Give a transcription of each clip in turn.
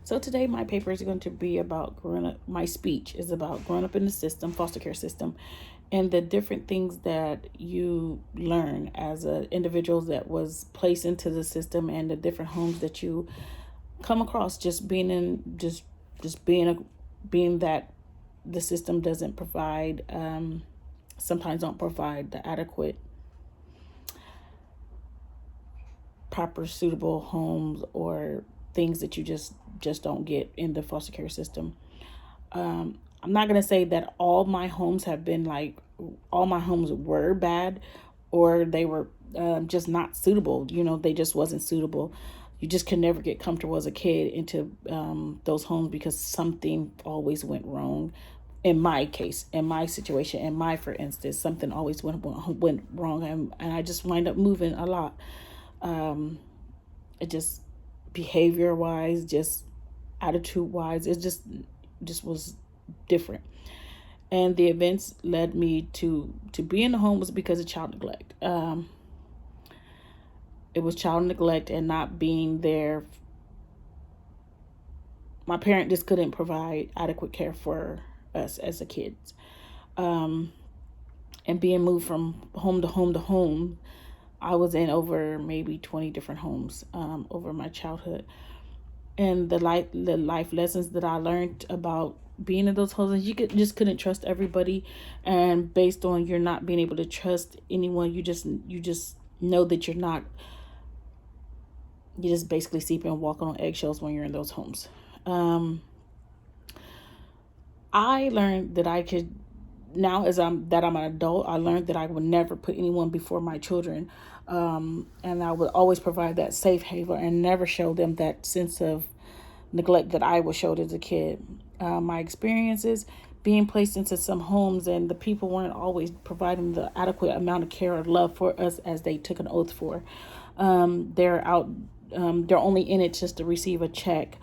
So today my paper is going to be about growing up. My speech is about growing up in the system, foster care system, and the different things that you learn as an individual that was placed into the system, and the different homes that you come across just being in, just being that the system doesn't provide, sometimes don't provide the adequate, proper, suitable homes, or things that you just don't get in the foster care system. I'm not gonna say that all my homes were bad, or they were just not suitable. They just wasn't suitable. You just can never get comfortable as a kid into those homes, because something always went wrong. In my case, in my situation, for instance, something always went wrong, and I just wind up moving a lot. It just, behavior wise, just attitude wise, it just was different. And the events led me to be in the home was because of child neglect. It was child neglect and not being there. My parent just couldn't provide adequate care for us as a kids. And being moved from home to home to home, I was in over maybe 20 different homes over my childhood. And the life lessons that I learned about being in those homes, just couldn't trust everybody. And based on you're not being able to trust anyone, you just know that you just basically sleeping and walking on eggshells when you're in those homes. I learned that I could, now as I'm an adult, I learned that I would never put anyone before my children. And I would always provide that safe haven and never show them that sense of neglect that I was showed as a kid. My experiences being placed into some homes, and the people weren't always providing the adequate amount of care or love for us as they took an oath for. They're out. They're only in it just to receive a check.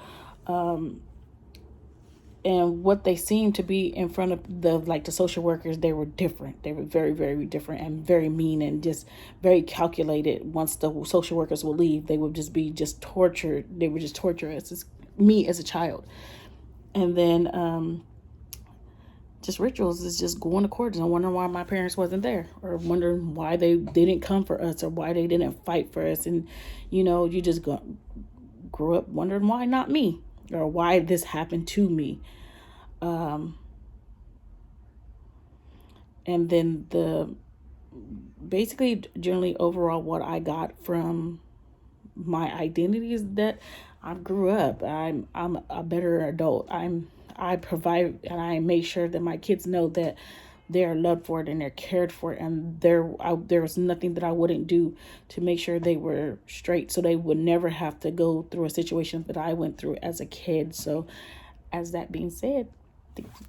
And what they seemed to be in front of the social workers, they were different. They were very, very different, and very mean, and just very calculated. Once the social workers would leave, they would just be just tortured. They would just torture us, me as a child. And then just rituals is just going to court and wondering why my parents wasn't there, or wondering why they didn't come for us, or why they didn't fight for us. And you just grew up wondering why not me, or why this happened to me. And then basically, generally, overall, what I got from my identity is that I grew up. I'm a better adult. I provide, and I make sure that my kids know that they're loved for it and they're cared for it, and there was nothing that I wouldn't do to make sure they were straight, so they would never have to go through a situation that I went through as a kid. So, as that being said, thank you.